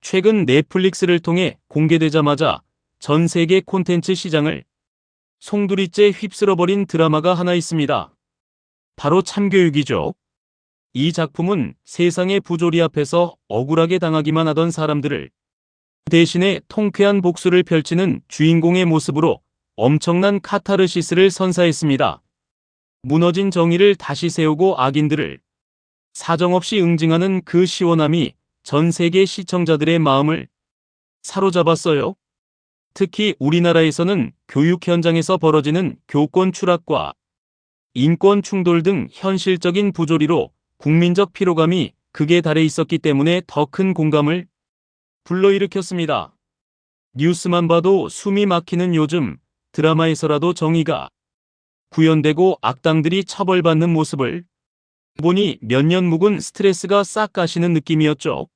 최근 넷플릭스를 통해 공개되자마자 전 세계 콘텐츠 시장을 송두리째 휩쓸어버린 드라마가 하나 있습니다. 바로 참교육이죠. 이 작품은 세상의 부조리 앞에서 억울하게 당하기만 하던 사람들을 대신에 통쾌한 복수를 펼치는 주인공의 모습으로 엄청난 카타르시스를 선사했습니다. 무너진 정의를 다시 세우고 악인들을 사정없이 응징하는 그 시원함이 전 세계 시청자들의 마음을 사로잡았어요. 특히 우리나라에서는 교육 현장에서 벌어지는 교권 추락과 인권 충돌 등 현실적인 부조리로 국민적 피로감이 극에 달해 있었기 때문에 더 큰 공감을 불러일으켰습니다. 뉴스만 봐도 숨이 막히는 요즘, 드라마에서라도 정의가 구현되고 악당들이 처벌받는 모습을 보니 몇 년 묵은 스트레스가 싹 가시는 느낌이었죠.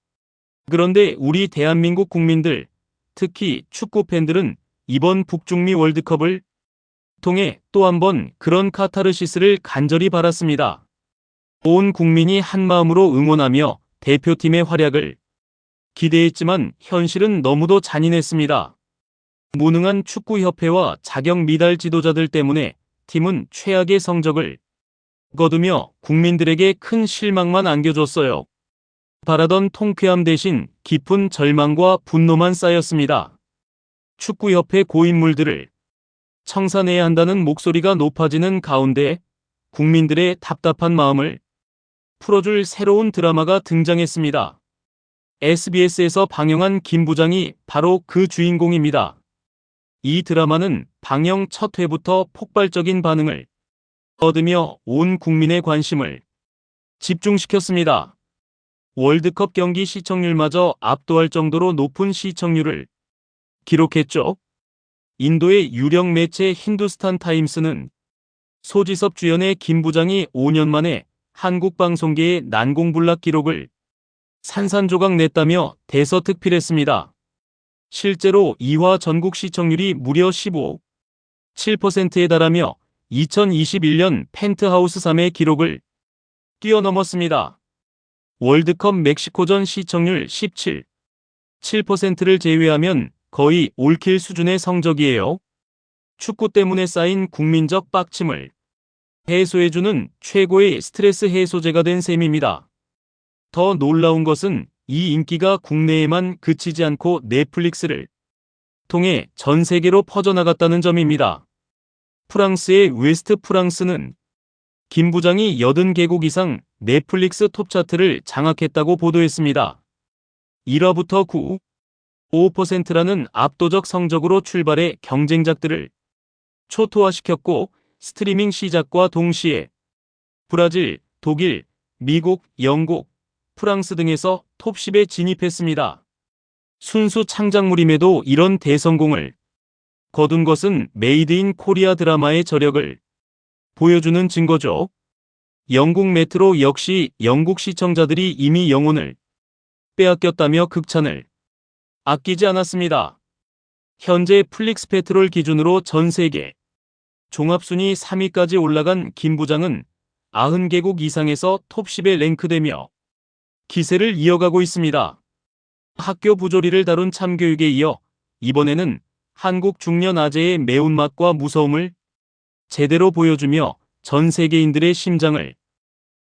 그런데 우리 대한민국 국민들, 특히 축구 팬들은 이번 북중미 월드컵을 통해 또 한 번 그런 카타르시스를 간절히 바랐습니다. 온 국민이 한마음으로 응원하며 대표팀의 활약을 기대했지만 현실은 너무도 잔인했습니다. 무능한 축구협회와 자격 미달 지도자들 때문에 팀은 최악의 성적을 거두며 국민들에게 큰 실망만 안겨줬어요. 바라던 통쾌함 대신 깊은 절망과 분노만 쌓였습니다. 축구협회 고인물들을 청산해야 한다는 목소리가 높아지는 가운데 국민들의 답답한 마음을 풀어줄 새로운 드라마가 등장했습니다. SBS에서 방영한 김 부장이 바로 그 주인공입니다. 이 드라마는 방영 첫 회부터 폭발적인 반응을 얻으며 온 국민의 관심을 집중시켰습니다. 월드컵 경기 시청률마저 압도할 정도로 높은 시청률을 기록했죠. 인도의 유력 매체 힌두스탄 타임스는 소지섭 주연의 김 부장이 5년 만에 한국 방송계의 난공불락 기록을 산산조각 냈다며 대서특필했습니다. 실제로 2화 전국 시청률이 무려 15.7%에 달하며 2021년 펜트하우스 3의 기록을 뛰어넘었습니다. 월드컵 멕시코전 시청률 17.7%를 제외하면 거의 올킬 수준의 성적이에요. 축구 때문에 쌓인 국민적 빡침을 해소해주는 최고의 스트레스 해소제가 된 셈입니다. 더 놀라운 것은 이 인기가 국내에만 그치지 않고 넷플릭스를 통해 전 세계로 퍼져나갔다는 점입니다. 프랑스의 웨스트 프랑스는 김 부장이 80개국 이상 넷플릭스 톱차트를 장악했다고 보도했습니다. 1화부터 9.5%라는 압도적 성적으로 출발해 경쟁작들을 초토화시켰고 스트리밍 시작과 동시에 브라질, 독일, 미국, 영국, 프랑스 등에서 톱10에 진입했습니다. 순수 창작물임에도 이런 대성공을 거둔 것은 메이드 인 코리아 드라마의 저력을 보여주는 증거죠. 영국 메트로 역시 영국 시청자들이 이미 영혼을 빼앗겼다며 극찬을 아끼지 않았습니다. 현재 플릭스페트롤 기준으로 전 세계 종합순위 3위까지 올라간 김 부장은 90개국 이상에서 톱10에 랭크되며 기세를 이어가고 있습니다. 학교 부조리를 다룬 참교육에 이어 이번에는 한국 중년 아재의 매운맛과 무서움을 제대로 보여주며 전 세계인들의 심장을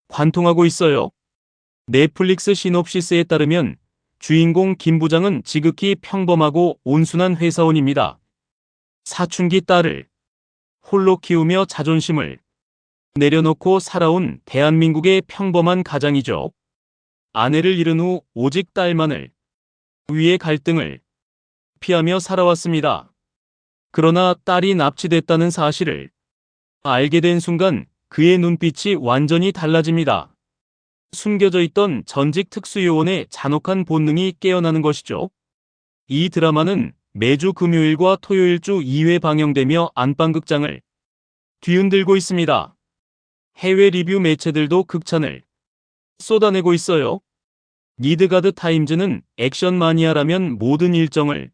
관통하고 있어요. 넷플릭스 시놉시스에 따르면 주인공 김 부장은 지극히 평범하고 온순한 회사원입니다. 사춘기 딸을 홀로 키우며 자존심을 내려놓고 살아온 대한민국의 평범한 가장이죠. 아내를 잃은 후 오직 딸만을 위해 갈등을 피하며 살아왔습니다. 그러나 딸이 납치됐다는 사실을 알게 된 순간 그의 눈빛이 완전히 달라집니다. 숨겨져 있던 전직 특수요원의 잔혹한 본능이 깨어나는 것이죠. 이 드라마는 매주 금요일과 토요일 주 2회 방영되며 안방극장을 뒤흔들고 있습니다. 해외 리뷰 매체들도 극찬을 쏟아내고 있어요. 니드가드 타임즈는 액션 마니아라면 모든 일정을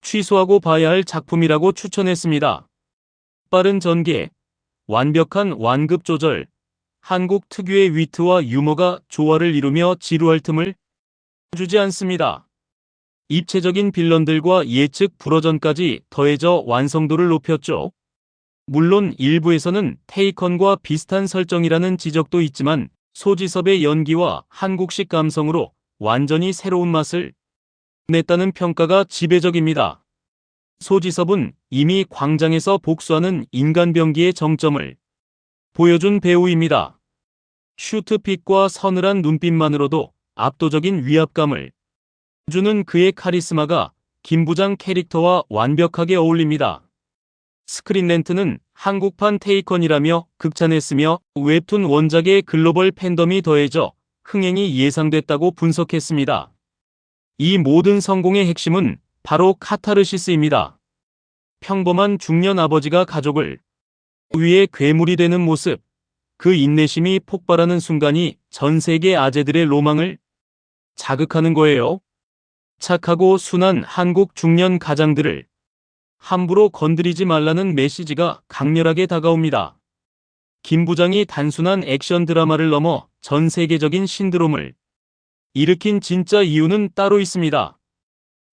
취소하고 봐야 할 작품이라고 추천했습니다. 빠른 전개, 완벽한 완급 조절, 한국 특유의 위트와 유머가 조화를 이루며 지루할 틈을 주지 않습니다. 입체적인 빌런들과 예측 불허전까지 더해져 완성도를 높였죠. 물론 일부에서는 테이컨과 비슷한 설정이라는 지적도 있지만 소지섭의 연기와 한국식 감성으로 완전히 새로운 맛을 냈다는 평가가 지배적입니다. 소지섭은 이미 광장에서 복수하는 인간병기의 정점을 보여준 배우입니다. 슈트핏과 서늘한 눈빛만으로도 압도적인 위압감을 주는 그의 카리스마가 김부장 캐릭터와 완벽하게 어울립니다. 스크린렌트는 한국판 테이컨이라며 극찬했으며 웹툰 원작의 글로벌 팬덤이 더해져 흥행이 예상됐다고 분석했습니다. 이 모든 성공의 핵심은 바로 카타르시스입니다. 평범한 중년 아버지가 가족을 위해 괴물이 되는 모습, 그 인내심이 폭발하는 순간이 전 세계 아재들의 로망을 자극하는 거예요. 착하고 순한 한국 중년 가장들을 함부로 건드리지 말라는 메시지가 강렬하게 다가옵니다. 김 부장이 단순한 액션 드라마를 넘어 전 세계적인 신드롬을 일으킨 진짜 이유는 따로 있습니다.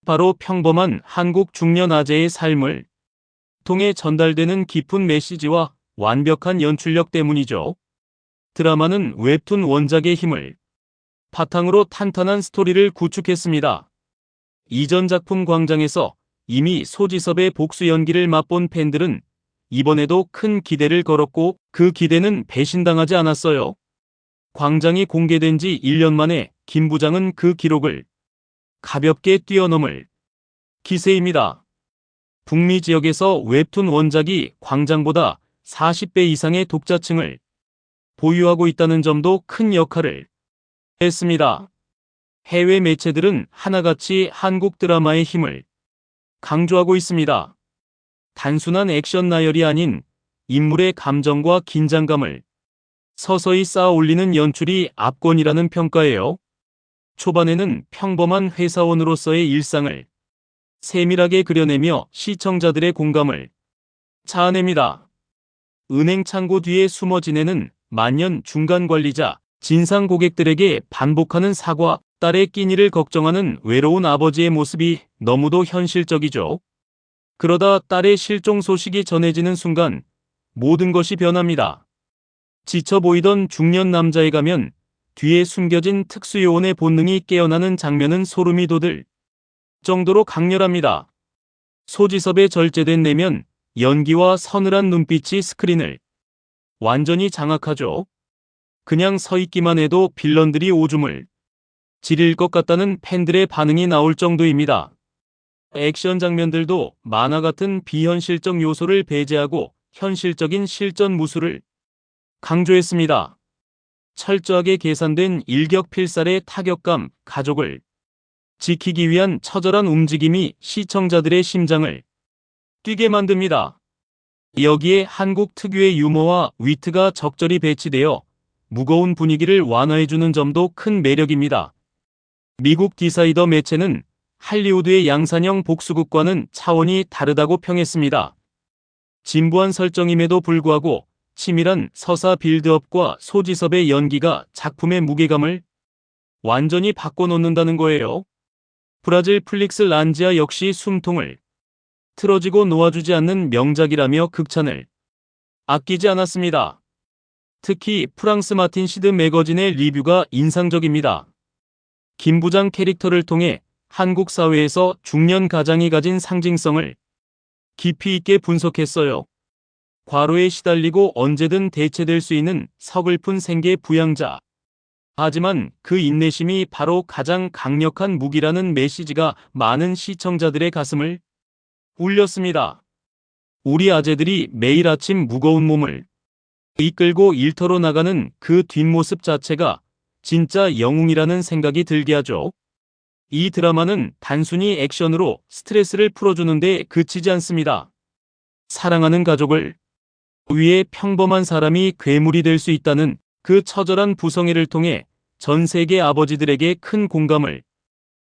바로 평범한 한국 중년 아재의 삶을 통해 전달되는 깊은 메시지와 완벽한 연출력 때문이죠. 드라마는 웹툰 원작의 힘을 바탕으로 탄탄한 스토리를 구축했습니다. 이전 작품 광장에서 이미 소지섭의 복수 연기를 맛본 팬들은 이번에도 큰 기대를 걸었고 그 기대는 배신당하지 않았어요. 광장이 공개된 지 1년 만에 김 부장은 그 기록을 가볍게 뛰어넘을 기세입니다. 북미 지역에서 웹툰 원작이 광장보다 40배 이상의 독자층을 보유하고 있다는 점도 큰 역할을 했습니다. 해외 매체들은 하나같이 한국 드라마의 힘을 강조하고 있습니다. 단순한 액션 나열이 아닌 인물의 감정과 긴장감을 서서히 쌓아 올리는 연출이 압권이라는 평가예요. 초반에는 평범한 회사원으로서의 일상을 세밀하게 그려내며 시청자들의 공감을 자아냅니다. 은행 창고 뒤에 숨어 지내는 만년 중간 관리자, 진상 고객들에게 반복하는 사과, 딸의 끼니를 걱정하는 외로운 아버지의 모습이 너무도 현실적이죠. 그러다 딸의 실종 소식이 전해지는 순간 모든 것이 변합니다. 지쳐 보이던 중년 남자에 가면 뒤에 숨겨진 특수요원의 본능이 깨어나는 장면은 소름이 돋을 정도로 강렬합니다. 소지섭의 절제된 내면, 연기와 서늘한 눈빛이 스크린을 완전히 장악하죠. 그냥 서 있기만 해도 빌런들이 오줌을 지릴 것 같다는 팬들의 반응이 나올 정도입니다. 액션 장면들도 만화 같은 비현실적 요소를 배제하고 현실적인 실전 무술을 강조했습니다. 철저하게 계산된 일격필살의 타격감, 가족을 지키기 위한 처절한 움직임이 시청자들의 심장을 뛰게 만듭니다. 여기에 한국 특유의 유머와 위트가 적절히 배치되어 무거운 분위기를 완화해주는 점도 큰 매력입니다. 미국 디사이더 매체는 할리우드의 양산형 복수극과는 차원이 다르다고 평했습니다. 진부한 설정임에도 불구하고 치밀한 서사 빌드업과 소지섭의 연기가 작품의 무게감을 완전히 바꿔놓는다는 거예요. 브라질 플릭스 란지아 역시 숨통을 틀어지고 놓아주지 않는 명작이라며 극찬을 아끼지 않았습니다. 특히 프랑스 마틴 시드 매거진의 리뷰가 인상적입니다. 김 부장 캐릭터를 통해 한국 사회에서 중년 가장이 가진 상징성을 깊이 있게 분석했어요. 과로에 시달리고 언제든 대체될 수 있는 서글픈 생계 부양자. 하지만 그 인내심이 바로 가장 강력한 무기라는 메시지가 많은 시청자들의 가슴을 울렸습니다. 우리 아재들이 매일 아침 무거운 몸을 이끌고 일터로 나가는 그 뒷모습 자체가 진짜 영웅이라는 생각이 들게 하죠. 이 드라마는 단순히 액션으로 스트레스를 풀어주는 데 그치지 않습니다. 사랑하는 가족을 위해 평범한 사람이 괴물이 될 수 있다는 그 처절한 부성애를 통해 전 세계 아버지들에게 큰 공감을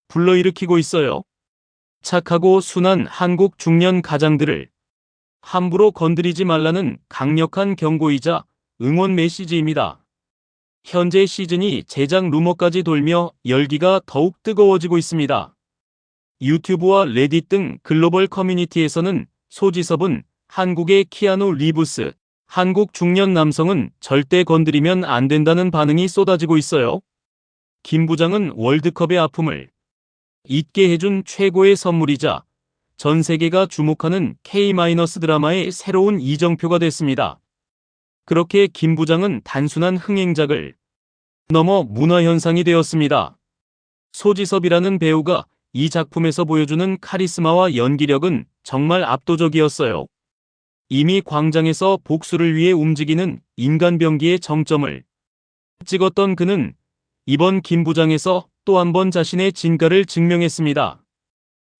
불러일으키고 있어요. 착하고 순한 한국 중년 가장들을 함부로 건드리지 말라는 강력한 경고이자 응원 메시지입니다. 현재 시즌이 제작 루머까지 돌며 열기가 더욱 뜨거워지고 있습니다. 유튜브와 레딧 등 글로벌 커뮤니티에서는 소지섭은 한국의 키아누 리브스, 한국 중년 남성은 절대 건드리면 안 된다는 반응이 쏟아지고 있어요. 김 부장은 월드컵의 아픔을 잊게 해준 최고의 선물이자 전 세계가 주목하는 K- 드라마의 새로운 이정표가 됐습니다. 그렇게 김 부장은 단순한 흥행작을 넘어 문화현상이 되었습니다. 소지섭이라는 배우가 이 작품에서 보여주는 카리스마와 연기력은 정말 압도적이었어요. 이미 광장에서 복수를 위해 움직이는 인간병기의 정점을 찍었던 그는 이번 김 부장에서 또 한 번 자신의 진가를 증명했습니다.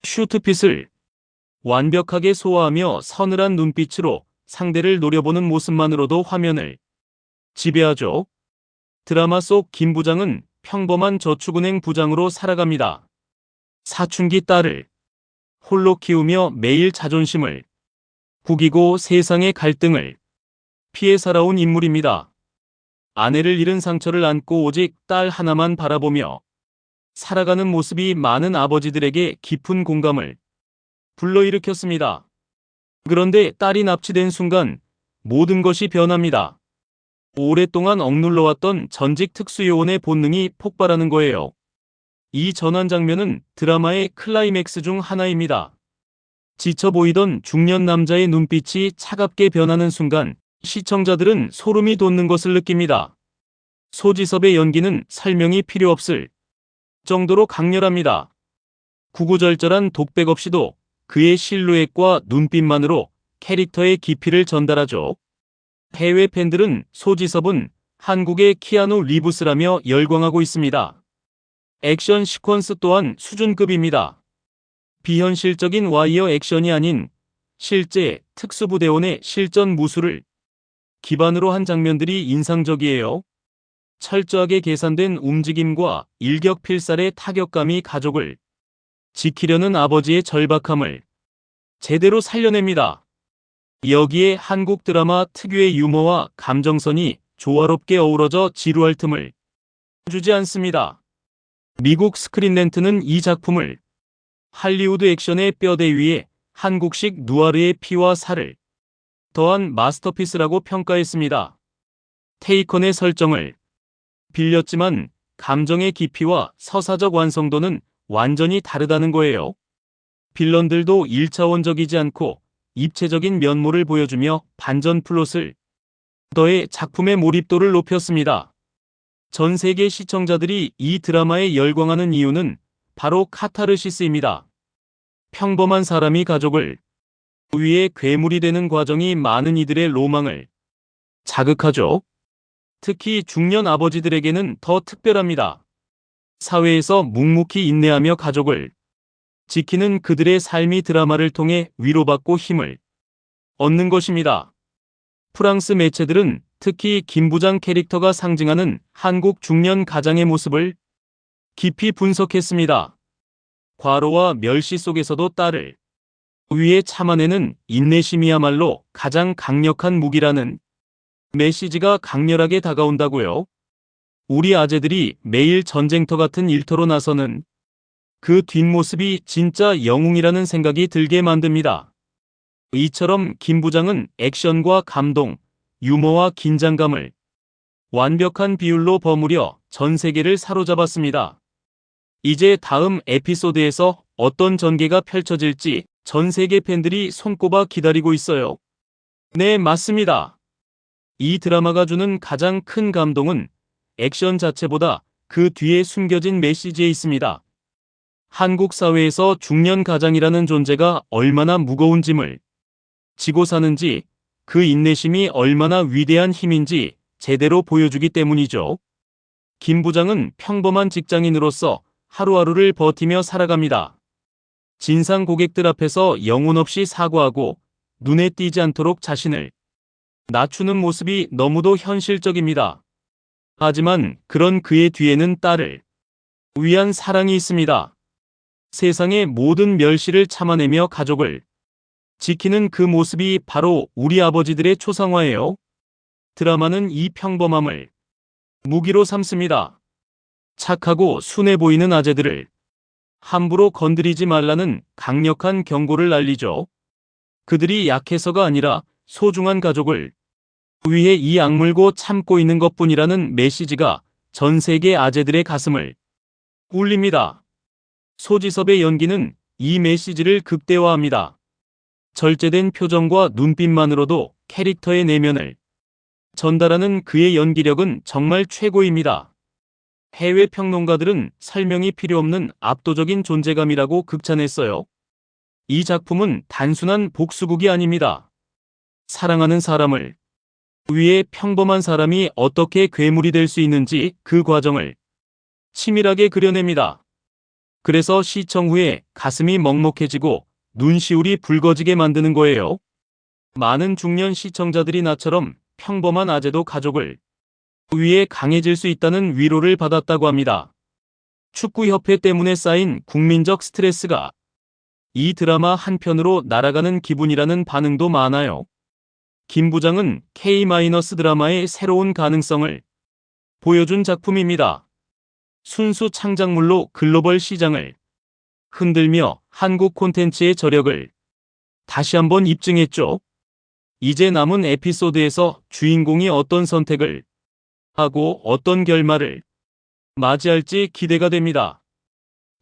슈트핏을 완벽하게 소화하며 서늘한 눈빛으로 상대를 노려보는 모습만으로도 화면을 지배하죠. 드라마 속 김 부장은 평범한 저축은행 부장으로 살아갑니다. 사춘기 딸을 홀로 키우며 매일 자존심을 구기고 세상의 갈등을 피해 살아온 인물입니다. 아내를 잃은 상처를 안고 오직 딸 하나만 바라보며 살아가는 모습이 많은 아버지들에게 깊은 공감을 불러일으켰습니다. 그런데 딸이 납치된 순간 모든 것이 변합니다. 오랫동안 억눌러왔던 전직 특수요원의 본능이 폭발하는 거예요. 이 전환 장면은 드라마의 클라이맥스 중 하나입니다. 지쳐 보이던 중년 남자의 눈빛이 차갑게 변하는 순간 시청자들은 소름이 돋는 것을 느낍니다. 소지섭의 연기는 설명이 필요 없을 정도로 강렬합니다. 구구절절한 독백 없이도 그의 실루엣과 눈빛만으로 캐릭터의 깊이를 전달하죠. 해외 팬들은 소지섭은 한국의 키아누 리브스라며 열광하고 있습니다. 액션 시퀀스 또한 수준급입니다. 비현실적인 와이어 액션이 아닌 실제 특수부대원의 실전 무술을 기반으로 한 장면들이 인상적이에요. 철저하게 계산된 움직임과 일격필살의 타격감이 가족을 지키려는 아버지의 절박함을 제대로 살려냅니다. 여기에 한국 드라마 특유의 유머와 감정선이 조화롭게 어우러져 지루할 틈을 주지 않습니다. 미국 스크린렌트는 이 작품을 할리우드 액션의 뼈대 위에 한국식 누아르의 피와 살을 더한 마스터피스라고 평가했습니다. 테이컨의 설정을 빌렸지만 감정의 깊이와 서사적 완성도는 완전히 다르다는 거예요. 빌런들도 1차원적이지 않고 입체적인 면모를 보여주며 반전 플롯을 더해 작품의 몰입도를 높였습니다. 전 세계 시청자들이 이 드라마에 열광하는 이유는 바로 카타르시스입니다. 평범한 사람이 가족을 위해 괴물이 되는 과정이 많은 이들의 로망을 자극하죠. 특히 중년 아버지들에게는 더 특별합니다. 사회에서 묵묵히 인내하며 가족을 지키는 그들의 삶이 드라마를 통해 위로받고 힘을 얻는 것입니다. 프랑스 매체들은 특히 김 부장 캐릭터가 상징하는 한국 중년 가장의 모습을 깊이 분석했습니다. 과로와 멸시 속에서도 딸을 위해 참아내는 인내심이야말로 가장 강력한 무기라는 메시지가 강렬하게 다가온다고요. 우리 아재들이 매일 전쟁터 같은 일터로 나서는 그 뒷모습이 진짜 영웅이라는 생각이 들게 만듭니다. 이처럼 김 부장은 액션과 감동, 유머와 긴장감을 완벽한 비율로 버무려 전 세계를 사로잡았습니다. 이제 다음 에피소드에서 어떤 전개가 펼쳐질지 전 세계 팬들이 손꼽아 기다리고 있어요. 네, 맞습니다. 이 드라마가 주는 가장 큰 감동은 액션 자체보다 그 뒤에 숨겨진 메시지에 있습니다. 한국 사회에서 중년 가장이라는 존재가 얼마나 무거운 짐을 지고 사는지, 그 인내심이 얼마나 위대한 힘인지 제대로 보여주기 때문이죠. 김 부장은 평범한 직장인으로서 하루하루를 버티며 살아갑니다. 진상 고객들 앞에서 영혼 없이 사과하고 눈에 띄지 않도록 자신을 낮추는 모습이 너무도 현실적입니다. 하지만 그런 그의 뒤에는 딸을 위한 사랑이 있습니다. 세상의 모든 멸시를 참아내며 가족을 지키는 그 모습이 바로 우리 아버지들의 초상화예요. 드라마는 이 평범함을 무기로 삼습니다. 착하고 순해 보이는 아재들을 함부로 건드리지 말라는 강력한 경고를 날리죠. 그들이 약해서가 아니라 소중한 가족을 위해 이 악물고 참고 있는 것뿐이라는 메시지가 전 세계 아재들의 가슴을 울립니다. 소지섭의 연기는 이 메시지를 극대화합니다. 절제된 표정과 눈빛만으로도 캐릭터의 내면을 전달하는 그의 연기력은 정말 최고입니다. 해외 평론가들은 설명이 필요 없는 압도적인 존재감이라고 극찬했어요. 이 작품은 단순한 복수극이 아닙니다. 사랑하는 사람을 위해 평범한 사람이 어떻게 괴물이 될 수 있는지 그 과정을 치밀하게 그려냅니다. 그래서 시청 후에 가슴이 먹먹해지고 눈시울이 붉어지게 만드는 거예요. 많은 중년 시청자들이 나처럼 평범한 아재도 가족을 위해 강해질 수 있다는 위로를 받았다고 합니다. 축구협회 때문에 쌓인 국민적 스트레스가 이 드라마 한 편으로 날아가는 기분이라는 반응도 많아요. 김 부장은 K- 드라마의 새로운 가능성을 보여준 작품입니다. 순수 창작물로 글로벌 시장을 흔들며 한국 콘텐츠의 저력을 다시 한번 입증했죠. 이제 남은 에피소드에서 주인공이 어떤 선택을 하고 어떤 결말을 맞이할지 기대가 됩니다.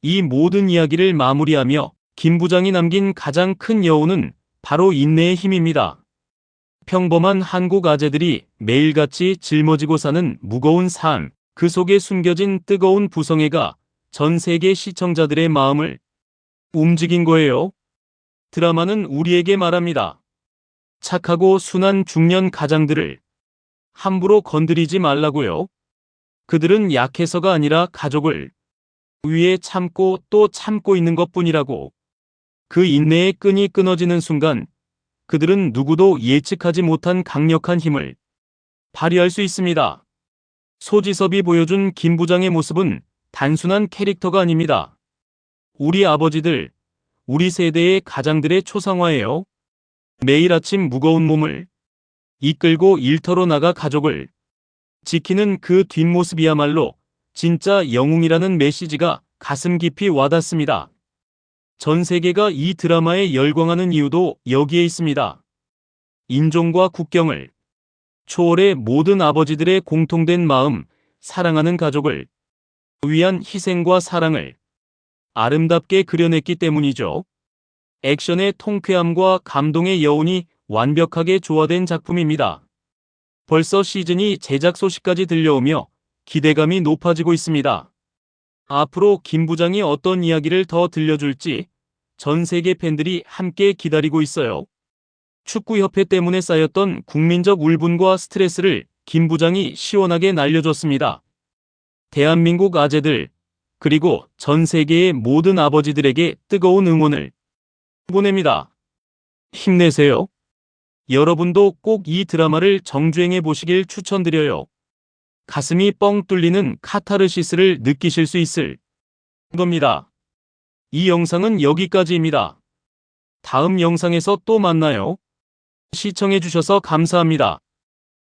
이 모든 이야기를 마무리하며 김 부장이 남긴 가장 큰 여운은 바로 인내의 힘입니다. 평범한 한국 아재들이 매일같이 짊어지고 사는 무거운 삶, 그 속에 숨겨진 뜨거운 부성애가 전 세계 시청자들의 마음을 움직인 거예요. 드라마는 우리에게 말합니다. 착하고 순한 중년 가장들을 함부로 건드리지 말라고요. 그들은 약해서가 아니라 가족을 위해 참고 또 참고 있는 것뿐이라고. 그 인내의 끈이 끊어지는 순간 그들은 누구도 예측하지 못한 강력한 힘을 발휘할 수 있습니다. 소지섭이 보여준 김 부장의 모습은 단순한 캐릭터가 아닙니다. 우리 아버지들, 우리 세대의 가장들의 초상화예요. 매일 아침 무거운 몸을 이끌고 일터로 나가 가족을 지키는 그 뒷모습이야말로 진짜 영웅이라는 메시지가 가슴 깊이 와닿습니다. 전 세계가 이 드라마에 열광하는 이유도 여기에 있습니다. 인종과 국경을 초월해 모든 아버지들의 공통된 마음, 사랑하는 가족을 위한 희생과 사랑을 아름답게 그려냈기 때문이죠. 액션의 통쾌함과 감동의 여운이 완벽하게 조화된 작품입니다. 벌써 시즌이 제작 소식까지 들려오며 기대감이 높아지고 있습니다. 앞으로 김 부장이 어떤 이야기를 더 들려줄지 전 세계 팬들이 함께 기다리고 있어요. 축구협회 때문에 쌓였던 국민적 울분과 스트레스를 김 부장이 시원하게 날려줬습니다. 대한민국 아재들, 그리고 전 세계의 모든 아버지들에게 뜨거운 응원을 보냅니다. 힘내세요. 여러분도 꼭 이 드라마를 정주행해 보시길 추천드려요. 가슴이 뻥 뚫리는 카타르시스를 느끼실 수 있을 겁니다. 이 영상은 여기까지입니다. 다음 영상에서 또 만나요. 시청해주셔서 감사합니다.